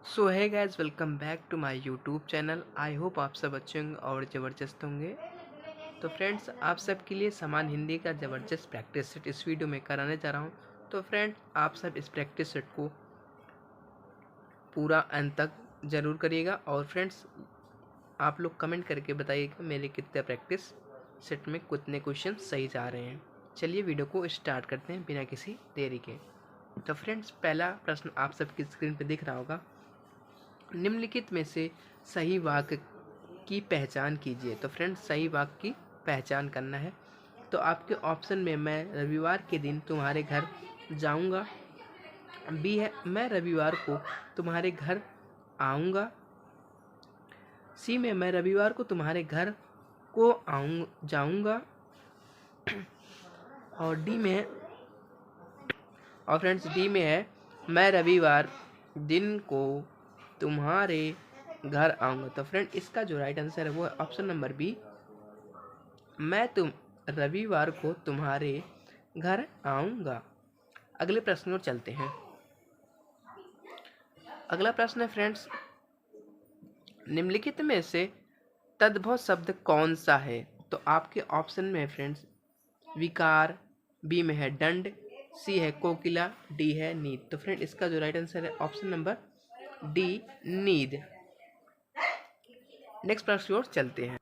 सो है guys, welcome back to my YouTube channel. I hope आप सब अच्छे होंगे और ज़बरदस्त होंगे। तो फ्रेंड्स, आप सब के लिए समान हिंदी का ज़बरदस्त प्रैक्टिस सेट इस वीडियो में कराने जा रहा हूँ। तो फ्रेंड, आप सब इस प्रैक्टिस सेट को पूरा अंत तक ज़रूर करिएगा। और फ्रेंड्स, आप लोग कमेंट करके बताइएगा मेरे कितने प्रैक्टिस सेट में कितने क्वेश्चन सही जा रहे हैं। चलिए वीडियो को स्टार्ट करते हैं बिना किसी देरी के। तो फ्रेंड्स, पहला प्रश्न आप सबकी स्क्रीन पर दिख रहा होगा। निम्नलिखित में से सही वाक्य की पहचान कीजिए। तो फ्रेंड्स, सही वाक्य की पहचान करना है। तो आपके ऑप्शन में मैं रविवार के दिन तुम्हारे घर जाऊंगा, बी है मैं रविवार को तुम्हारे घर आऊंगा, सी में मैं रविवार को तुम्हारे घर को जाऊंगा, और डी में और फ्रेंड्स डी में है मैं रविवार दिन को तुम्हारे घर आऊंगा। तो फ्रेंड, इसका जो राइट आंसर है वो है ऑप्शन नंबर बी, मैं रविवार को तुम्हारे घर आऊंगा। अगले प्रश्न और चलते हैं। अगला प्रश्न है फ्रेंड्स, निम्नलिखित में से तद्भव शब्द कौन सा है? तो आपके ऑप्शन में है फ्रेंड्स विकार, बी में है दंड, सी है कोकिला, डी है नींद। तो फ्रेंड, इसका जो राइट आंसर है ऑप्शन नंबर डी, नींद। नेक्स्ट प्रश्न की ओर चलते हैं।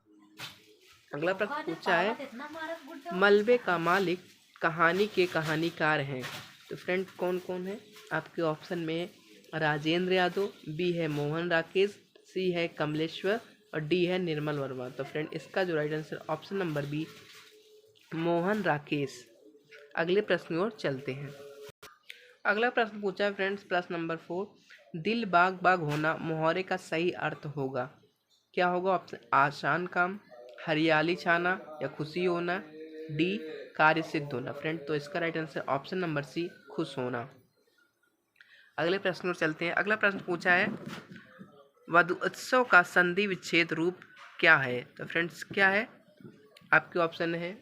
अगला प्रश्न पूछा है मलबे का मालिक कहानी के कहानीकार हैं। तो फ्रेंड, कौन कौन है? आपके ऑप्शन में राजेंद्र यादव, बी है मोहन राकेश, सी है कमलेश्वर और डी है निर्मल वर्मा। तो फ्रेंड, इसका जो right answer option number B, Mohan Rakesh. अगले प्रश्न की ओर चलते हैं। अगला प्रश्न पूछा है फ्रेंड्स, प्रश्न नंबर 4, दिल बाग बाग होना मुहावरे का सही अर्थ होगा। क्या होगा ऑप्शन? आसान काम, हरियाली छाना या खुशी होना, डी कार्य सिद्ध होना। फ्रेंड, तो इसका right answer option number C, खुश होना। अगले प्रश्न पर चलते हैं। अगला प्रश्न पूछा है वधु उत्सव का संधि विच्छेद रूप क्या है? तो फ्रेंड्स, क्या है? आपके ऑप्शन है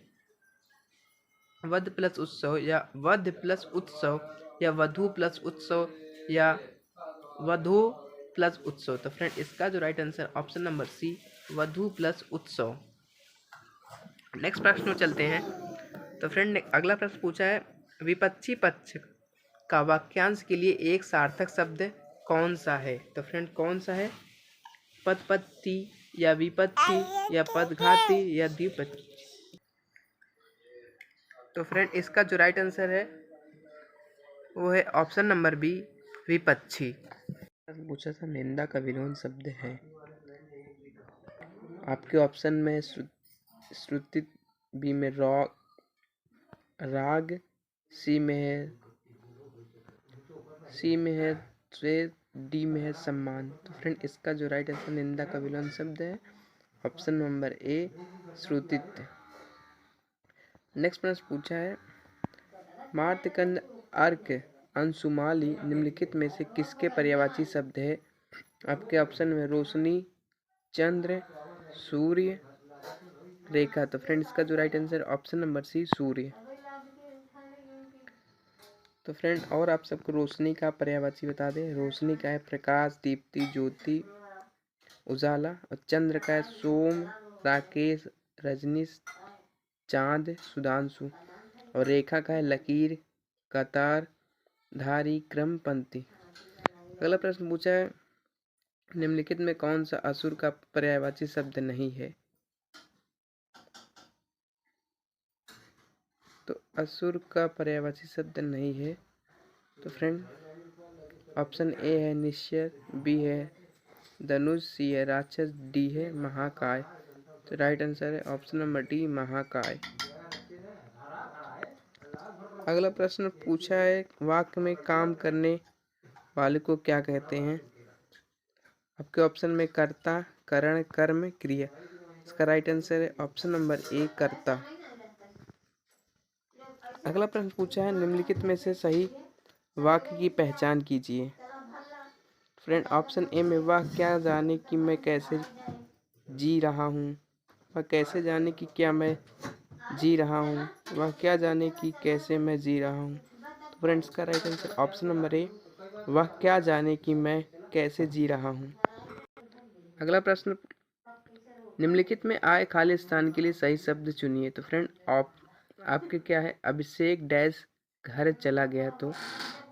वध प्लस उत्सव या वध प्लस उत्सव या वधु प्लस उत्सव या वधु प्लस उत्सव। तो फ्रेंड, इसका जो right answer option number C, वधु प्लस उत्सव। नेक्स्ट प्रश्न में चलते हैं। तो फ्रेंड, अगला प्रश्न पूछा है विपक्षी पक्ष का वाक्यांश के लिए एक सार्थक शब्द कौन सा है? तो फ्रेंड, कौन सा है? पदपत्ति या विपत्ति या पदघाती या द्विपत्ति। तो फ्रेंड, इसका जो राइट आंसर है वो है ऑप्शन नंबर बी, विपक्षी। पूछा था निंदा का विलोम शब्द है। आपके ऑप्शन में श्रुति, बी में राग, सी में है श्वेत, डी में है सम्मान। तो फ्रेंड, इसका जो राइट आंसर निंदा का विलोम शब्द है ऑप्शन नंबर ए, श्रुतित्व। नेक्स्ट प्रश्न पूछा है मार्तंड, अर्क, अंशुमाली निम्नलिखित में से किसके पर्यायवाची शब्द है? आपके ऑप्शन में रोशनी, चंद्र, सूर्य, रेखा। तो फ्रेंड, इसका जो right answer option number C, सूर्य। तो फ्रेंड, और आप सबको रोशनी का पर्यायवाची बता दें। रोशनी का है प्रकाश, दीप्ति, ज्योति, उजाला। और चंद्र का है सोम, राकेश, रजनी, चांद, सुधांशु। और रेखा का है लकीर, कतार, धारी, क्रम, पंक्ति। अगला प्रश्न पूछा है निम्नलिखित में कौन सा असुर का पर्यायवाची शब्द नहीं है? तो असुर का पर्यायवाची शब्द नहीं है। तो फ्रेंड, ऑप्शन ए है निश्चय, बी है धनुष, सी है राक्षस, डी है महाकाय। तो राइट आंसर है ऑप्शन नंबर डी, महाकाय। अगला प्रश्न पूछा है वाक्य में काम करने वाले को क्या कहते हैं? आपके ऑप्शन में कर्ता, करण, कर्म, क्रिया। इसका राइट आंसर है ऑप्शन नंबर ए, कर्ता। अगला प्रश्न पूछा है निम्नलिखित में से सही वाक्य की पहचान कीजिए। फ्रेंड, ऑप्शन ए में वह क्या जाने कि मैं कैसे जी रहा हूँ, वह कैसे जाने कि क्या मैं जी रहा हूँ, वह क्या जाने कि कैसे मैं जी रहा हूँ। तो फ्रेंड्स, का राइट आंसर ऑप्शन नंबर ए, वह क्या जाने कि मैं कैसे जी रहा हूँ। अगला प्रश्न, निम्नलिखित में आए खाली स्थान के लिए सही शब्द चुनिए। तो फ्रेंड आपके क्या है, अभिषेक डैश घर चला गया। तो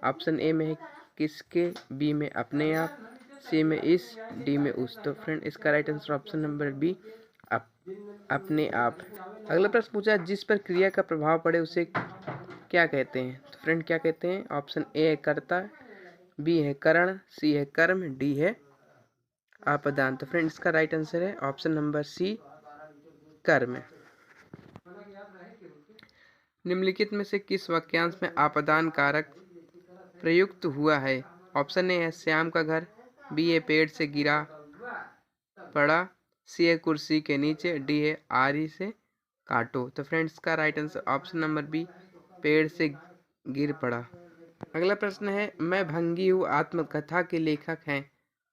ऑप्शन ए में है किसके, बी में अपने आप, सी में इस, डी में उस। तो फ्रेंड इसका right answer option number B, अपने आप। अगला प्रश्न पूछा, जिस पर क्रिया का प्रभाव पड़े उसे क्या कहते हैं। तो फ्रेंड क्या कहते हैं, ऑप्शन ए है कर्ता, बी है करण, सी है कर्म, डी है आपदान। तो फ्रेंड इसका राइट आंसर है ऑप्शन नंबर सी, कर्म। निम्नलिखित में से किस वाक्यांश में आपदान कारक प्रयुक्त हुआ है। ऑप्शन ए है श्याम का घर, बी है पेड़ से गिरा पड़ा, सी है कुर्सी के नीचे, डी है आरी से काटो। तो फ्रेंड्स का right answer option number B, पेड़ से गिर पड़ा। अगला प्रश्न है, मैं भंगी हूँ आत्मकथा के लेखक हैं।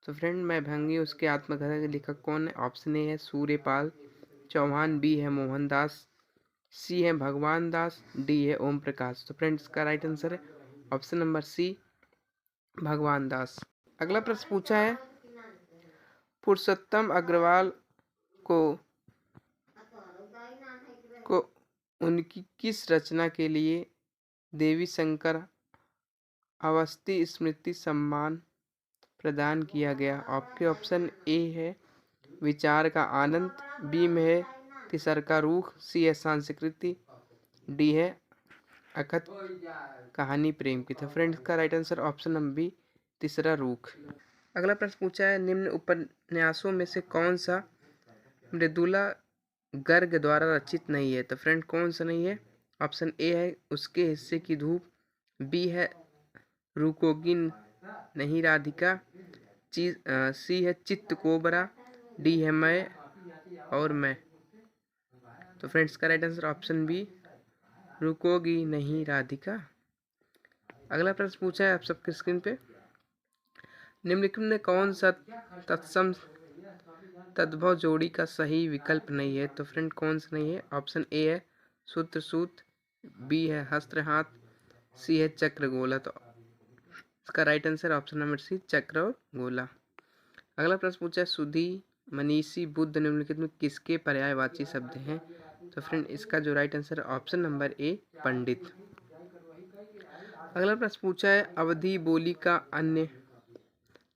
तो फ्रेंड मैं भंगी हूँ उसके आत्मकथा के लेखक कौन है। ऑप्शन ए है सूर्यपाल चौहान, बी है मोहनदास, सी है भगवान दास, डी है ओम प्रकाश। तो फ्रेंड्स का राइट आंसर है ऑप्शन नंबर सी, भगवान दास। अगला प्रश्न पूछा है, पुरुषोत्तम अग्रवाल को उनकी किस रचना के लिए देवी शंकर अवस्थी स्मृति सम्मान प्रदान किया गया। आपके ऑप्शन ए है विचार का आनंद, बी में है तिसरका रूख, सी है संस्कृति, डी है अखत कहानी प्रेम की। तो फ्रेंड्स का right answer option number B, तीसरा रूख। अगला प्रश्न पूछा है, निम्न उपन्यासों में से कौन सा मृदुला गर्ग द्वारा रचित नहीं है। तो फ्रेंड कौन सा नहीं है। ऑप्शन ए है उसके हिस्से की धूप, बी है रुकोगी नहीं राधिका, सी है चित्त कोबरा, डी है मैं और मैं। तो फ्रेंड्स का राइट आंसर ऑप्शन बी, रुकोगी नहीं राधिका। अगला प्रश्न पूछा है आप सबके स्क्रीन पे, निम्नलिखित में कौन सा तत्सम तद्भव जोड़ी का सही विकल्प नहीं है। तो फ्रेंड कौन सा नहीं है। ऑप्शन ए है सूत्र सूत, बी है हस्त्र हाथ, सी है चक्र गोला। तो इसका right answer option number C, चक्र और गोला। अगला प्रश्न पूछा है, सुधी मनीषी बुद्ध निम्नलिखित में किसके पर्यायवाची शब्द हैं। तो फ्रेंड इसका जो राइट आंसर है ऑप्शन नंबर ए, पंडित। अगला प्रश्न पूछा है, अवधी बोली का अन्य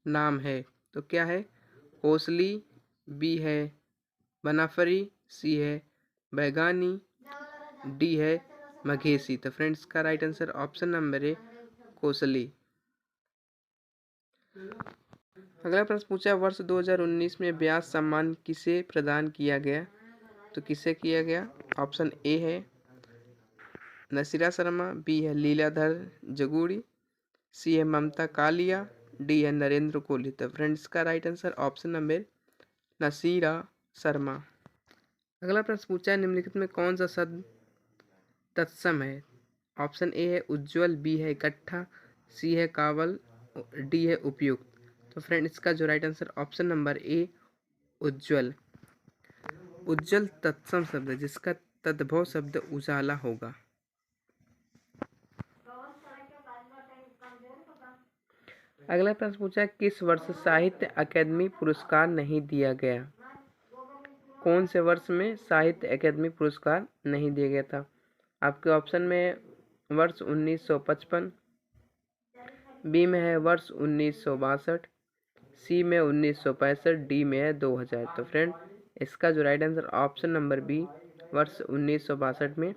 नाम है। तो क्या है, कोसली, बी है बनाफरी, सी है बैगानी, डी है मघेसी। तो फ्रेंड्स का राइट आंसर ऑप्शन नंबर ए, कोसली। अगला प्रश्न पूछा, वर्ष 2019 में व्यास सम्मान किसे प्रदान किया गया। तो किसे किया गया। ऑप्शन ए है नसीरा शर्मा, बी है लीलाधर जगूड़ी, सी है ममता कालिया, डी है नरेंद्र कोहली। तो फ्रेंड्स का right answer option number Nasira Sharma. अगला प्रश्न पूछा है, निम्नलिखित में कौन सा शब्द तत्सम है। ऑप्शन ए है उज्ज्वल, बी है इकट्ठा, सी है कावल, डी है उपयुक्त। तो फ्रेंड इसका जो right answer option number A, उज्ज्वल। उज्ज्वल तत्सम शब्द है जिसका तद्भव शब्द उजाला होगा। अगला प्रश्न पूछा है, किस वर्ष साहित्य अकादमी पुरस्कार नहीं दिया गया। कौन से वर्ष में साहित्य अकादमी पुरस्कार नहीं दिया गया था। आपके ऑप्शन में वर्ष 1955, बी में है वर्ष 1962, सी में 1965, डी में है 2000। तो फ्रेंड इसका जो right answer option number B, वर्ष 1962 में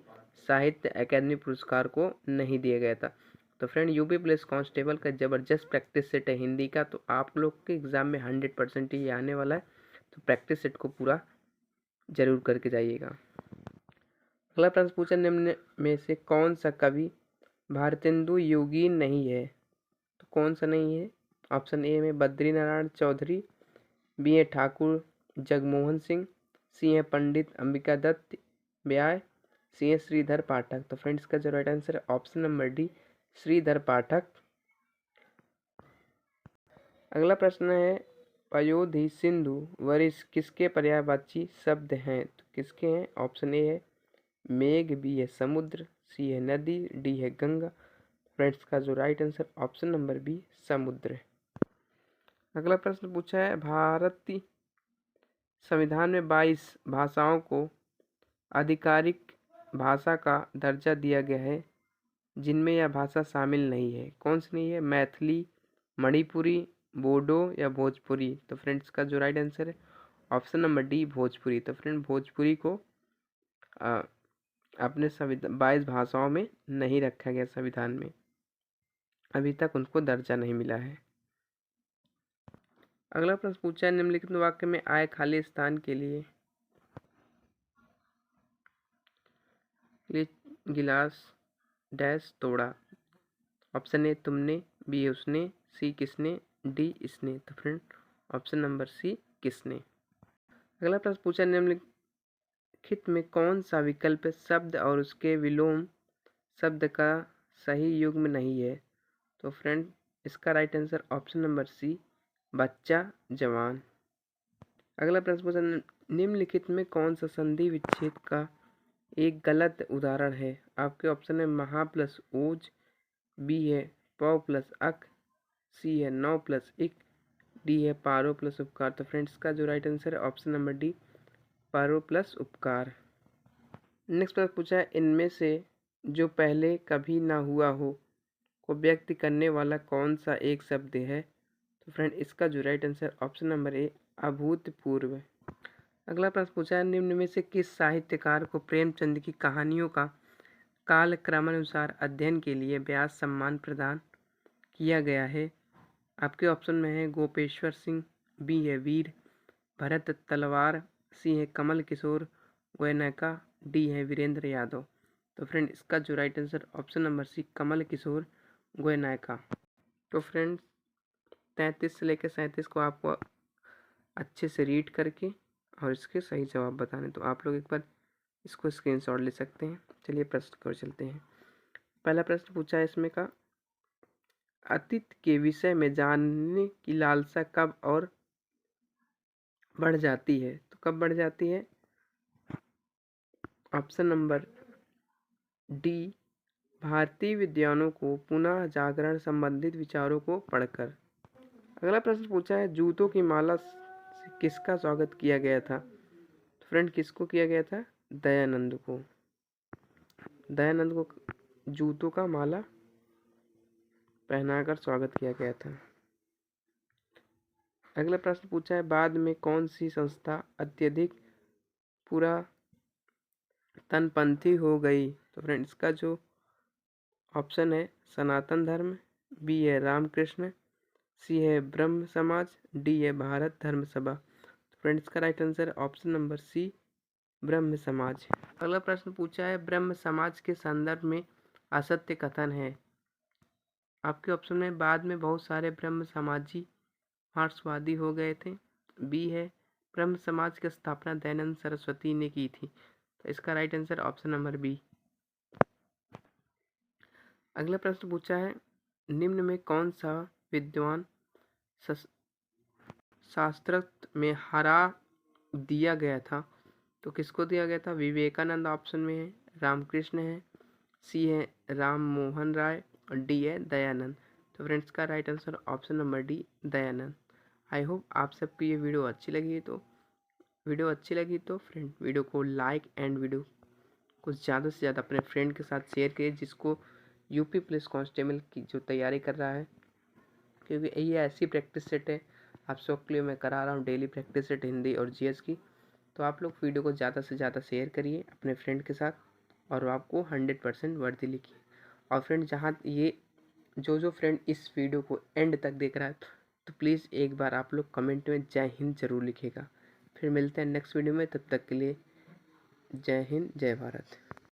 साहित्य अकादमी पुरस्कार को नहीं दिया गया था। तो फ्रेंड यूपी पुलिस कांस्टेबल का ज़बरदस्त प्रैक्टिस सेट है हिंदी का, तो आप लोग के एग्ज़ाम में 100% ही आने वाला है। तो प्रैक्टिस सेट को पूरा जरूर करके जाइएगा। अगला प्रश्न पूछा, निम्न में से कौन सा कवि भारतेंदु योगीन नहीं है। तो कौन सा नहीं है। ऑप्शन ए में बद्री नारायण चौधरी, बी है ठाकुर जगमोहन सिंह, सी है पंडित अंबिका दत्त ब्याय, सी है श्रीधर पाठक। तो फ्रेंड्स का जो राइट आंसर है ऑप्शन नंबर डी, श्रीधर पाठक। अगला प्रश्न है, पयोधी सिंधु वरिष्ठ किसके पर्यायवाची शब्द हैं। तो किसके हैं। ऑप्शन ए है मेघ, बी है समुद्र, सी है नदी, डी है गंगा। फ्रेंड्स का जो right answer option number B, समुद्र। अगला प्रश्न पूछा है, भारतीय संविधान में 22 भाषाओं को आधिकारिक भाषा का दर्जा दिया गया है जिनमें यह भाषा शामिल नहीं है। कौन सी नहीं है? मैथिली, मणिपुरी, बोडो या भोजपुरी। तो फ्रेंड्स का जो राइट आंसर है ऑप्शन नंबर डी भोजपुरी। तो फ्रेंड भोजपुरी को अपने संविधान 22 भाषाओं में नहीं रखा गया संविधान में, अभी तक उनको दर्जा नहीं मिला है। अगला प्रश्न पूछा है, निम्नलिखित वाक्य में आए खाली स्थान के लिए गिलास डैश तोड़ा। ऑप्शन ए तुमने, बी उसने, सी किसने, डी इसने। तो फ्रेंड ऑप्शन नंबर सी किसने। अगला प्रश्न पूछा, निम्नलिखित में कौन सा विकल्प शब्द और उसके विलोम शब्द का सही युग्म नहीं है। तो फ्रेंड इसका right answer option number C बच्चा जवान। अगला प्रश्न पूछा, निम्नलिखित में कौन सा संधि विच्छेद का एक गलत उदाहरण है। आपके ऑप्शन है महा प्लस ओज, बी है पौ प्लस अक, सी है नौ प्लस इक, डी है पारो प्लस उपकार। तो फ्रेंड्स का जो राइट आंसर है ऑप्शन नंबर डी पारो प्लस उपकार। नेक्स्ट प्रश्न पूछा है, इनमें से जो पहले कभी ना हुआ हो को व्यक्त करने वाला कौन सा एक शब्द है। तो फ्रेंड इसका जो राइट आंसर ऑप्शन नंबर ए अभूतपूर्व। अगला प्रश्न पूछा है, निम्न में से किस साहित्यकार को प्रेमचंद की कहानियों का कालक्रमानुसार अध्ययन के लिए व्यास सम्मान प्रदान किया गया है। आपके ऑप्शन में है गोपेश्वर सिंह, बी है वीर भरत तलवार, सी है कमल किशोर गोयनका, डी है वीरेंद्र यादव। तो फ्रेंड इसका जो right answer option number C Kamal Kishore Goenka. तो फ्रेंड्स 33 से लेकर 37 को आपको अच्छे से रीड करके और इसके सही जवाब बताने, तो आप लोग एक बार इसको स्क्रीनशॉट ले सकते हैं। चलिए प्रश्न की ओर चलते हैं। पहला प्रश्न पूछा है इसमें का, अतीत के विषय में जानने की लालसा कब और बढ़ जाती है। तो कब बढ़ जाती है? ऑप्शन नंबर डी भारतीय विद्वानों को पुनः जागरण संबंधित विचारों को पढ़कर। अगला प्रश्न पूछा है, जूतों की माला से किसका स्वागत किया गया था। तो फ्रेंड किसको किया गया था? दयानंद को। दयानंद को जूतों का माला पहनाकर स्वागत किया गया था। अगला प्रश्न पूछा है, बाद में कौन सी संस्था अत्यधिक पुरातनपंथी हो गई। तो फ्रेंड इसका जो ऑप्शन है सनातन धर्म, बी है रामकृष्ण, सी है ब्रह्म समाज, डी है भारत धर्म सभा। तो फ्रेंड इसका right answer option number C Brahmo Samaj. अगला प्रश्न पूछा है, ब्रह्म समाज के संदर्भ में असत्य कथन है। आपके ऑप्शन में बाद में बहुत सारे ब्रह्म समाजी मार्क्सवादी हो गए थे, बी है ब्रह्म समाज की स्थापना दयानंद सरस्वती ने की थी। तो इसका right answer option number B. अगला प्रश्न पूछा है, निम्न में कौन सा विद्वान शास्त्रार्थ में हरा दिया गया था। तो किसको दिया गया था? विवेकानंद ऑप्शन में है, रामकृष्ण है, सी है राम मोहन राय और डी है दयानंद। तो फ्रेंड्स का right answer option number D Dayanand. आई होप आप सबको ये वीडियो अच्छी लगी तो फ्रेंड वीडियो को लाइक एंड वीडियो को ज़्यादा से ज़्यादा अपने फ्रेंड के साथ शेयर करिए जिसको यूपी पुलिस कांस्टेबल की जो तैयारी कर रहा है, क्योंकि ये ऐसी प्रैक्टिस सेट है आप सबके लिए मैं करा रहा हूँ डेली प्रैक्टिस सेट हिंदी और जीएस की। तो आप लोग वीडियो को ज़्यादा से ज़्यादा शेयर करिए अपने फ्रेंड के साथ और आपको 100% वर्दी लिखिए। और फ्रेंड जहाँ ये जो फ्रेंड इस वीडियो को एंड तक देख रहा है तो प्लीज़ एक बार आप लोग कमेंट में जय हिंद ज़रूर लिखिएगा। फिर मिलते हैं नेक्स्ट वीडियो में, तब तक के लिए जय हिंद जय भारत।